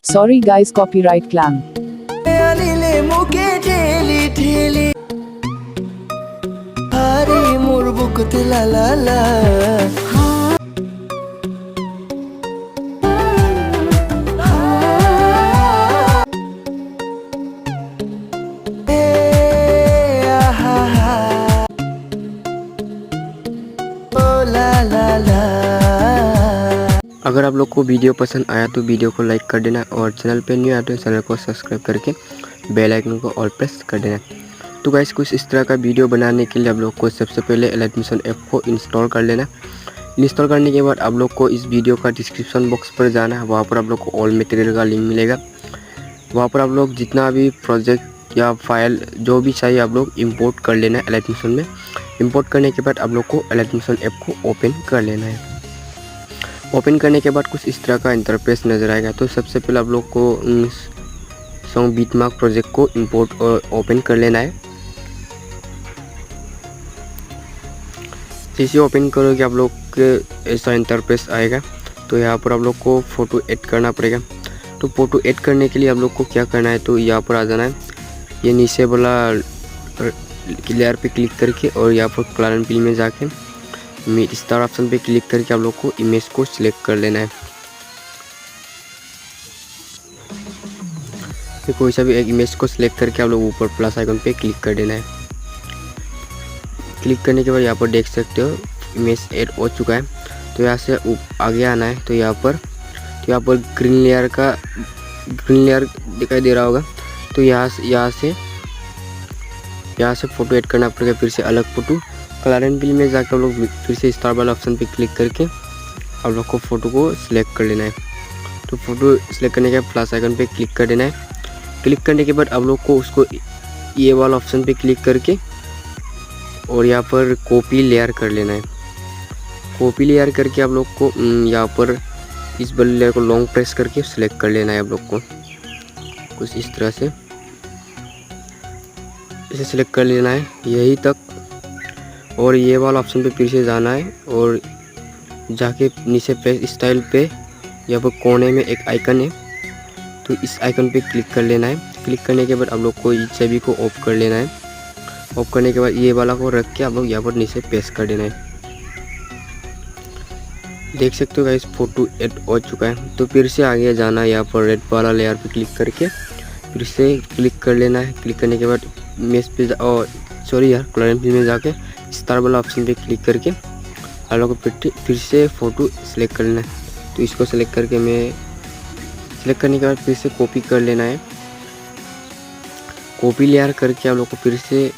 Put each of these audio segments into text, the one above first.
Sorry guys, copyright claim. अगर आप लोग को वीडियो पसंद आया तो वीडियो को लाइक कर देना और चैनल पे न्यू आया तो चैनल को सब्सक्राइब करके बेल आइकन को ऑल प्रेस कर देना। तो गाइस कुछ इस तरह का वीडियो बनाने के लिए आप लोग को सबसे पहले एलाइटमिशन ऐप को इंस्टॉल कर लेना। इंस्टॉल करने के बाद आप लोग को इस वीडियो का डिस्क्रिप्शन बॉक्स पर जाना है, वहाँ पर आप लोग को ऑल मटेरियल का लिंक मिलेगा। वहाँ पर आप लोग जितना भी प्रोजेक्ट या फाइल जो भी चाहिए आप लोग इंपोर्ट कर लेना है एलाइटमिशन में। इंपोर्ट करने के बाद आप लोग को एलाइटमिशन ऐप को ओपन कर लेना है। ओपन करने के बाद कुछ इस तरह का इंटरफेस नज़र आएगा। तो सबसे पहले आप लोग को सॉन्ग बीटमार्क प्रोजेक्ट को इंपोर्ट और ओपन कर लेना है। जैसे ओपन करोगे आप लोग के ऐसा इंटरफेस आएगा। तो यहाँ पर आप लोग को फ़ोटो ऐड करना पड़ेगा। तो फ़ोटो ऐड करने के लिए आप लोग को क्या करना है, तो यहाँ पर आ जाना है। ये नीचे वाला लेयर पे क्लिक करके और यहाँ पर कलर एंड फिल में जाके मिड स्टार ऑप्शन पे क्लिक करके आप लोग को इमेज को सिलेक्ट कर लेना है। तो कोई सा भी एक इमेज को सिलेक्ट करके आप लोग ऊपर प्लस आइकन पे क्लिक कर देना है। क्लिक करने के बाद यहाँ पर देख सकते हो इमेज ऐड हो चुका है। तो यहाँ से आगे आना है। तो यहाँ पर ग्रीन लेयर दिखाई दे रहा होगा। तो यहाँ से फ़ोटो ऐड करना पड़ेगा। फिर से अलग फ़ोटो कलर एंड फिल में जाकर आप लोग फिर से स्टार वाला ऑप्शन पे क्लिक करके आप लोग को फ़ोटो को सिलेक्ट कर लेना है। तो फ़ोटो सिलेक्ट करने के बाद प्लस आइकन पे क्लिक कर देना है। क्लिक करने के बाद आप लोग को उसको ये वाला ऑप्शन पे क्लिक करके और यहाँ पर कॉपी लेयर कर लेना है। कॉपी लेयर करके आप लोग को यहाँ पर इस वाले लेयर को लॉन्ग प्रेस करके सिलेक्ट कर लेना है। आप लोग को कुछ इस तरह से इसे सिलेक्ट कर लेना है यही तक। और ये वाला ऑप्शन पे फिर से जाना है और जाके नीचे पेज स्टाइल पे यहाँ पर कोने में एक आइकन है। तो इस आइकन पे क्लिक कर लेना है। क्लिक करने के बाद आप लोग को इस छवि को ऑफ कर लेना है। ऑफ करने के बाद ये वाला को रख के आप लोग यहाँ पर नीचे पेस्ट कर देना है। देख सकते हो गाइस फोटो ऐड हो चुका है। तो फिर से आगे जाना है। यहाँ पर रेड वाला लेयर पे क्लिक करके फिर से क्लिक कर लेना है। क्लिक करने के बाद इमेज पे कलर एंड फिल में जाके स्टार वाला ऑप्शन पे क्लिक करके आप लोग को फिर से फ़ोटो सिलेक्ट कर लेना है। तो इसको सिलेक्ट करके सिलेक्ट करने के बाद फिर से कॉपी कर लेना है। कॉपी लेयर करके आप लोग को फिर से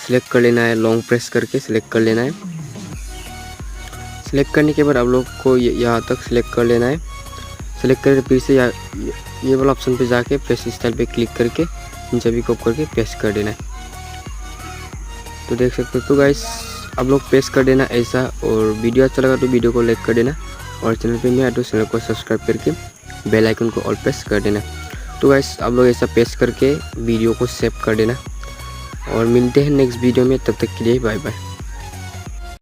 सिलेक्ट कर लेना है, लॉन्ग प्रेस करके सिलेक्ट कर लेना है। सिलेक्ट करने के बाद आप लोग को यहाँ तक सिलेक्ट कर लेना है। सिलेक्ट करके फिर से ये वाला ऑप्शन पे जाके पेस्ट स्टाइल पे क्लिक करके इन सभी को करके पेस्ट कर देना है। तो देख सकते हो। तो गाइस आप लोग पेस्ट कर देना ऐसा। और वीडियो अच्छा लगा तो वीडियो को लाइक कर देना और चैनल पे नहीं आया तो चैनल को सब्सक्राइब करके बेल आइकन को ऑल प्रेस कर देना। तो गाइस आप लोग ऐसा पेस्ट करके वीडियो को सेव कर देना और मिलते हैं नेक्स्ट वीडियो में। तब तक के लिए बाय बाय।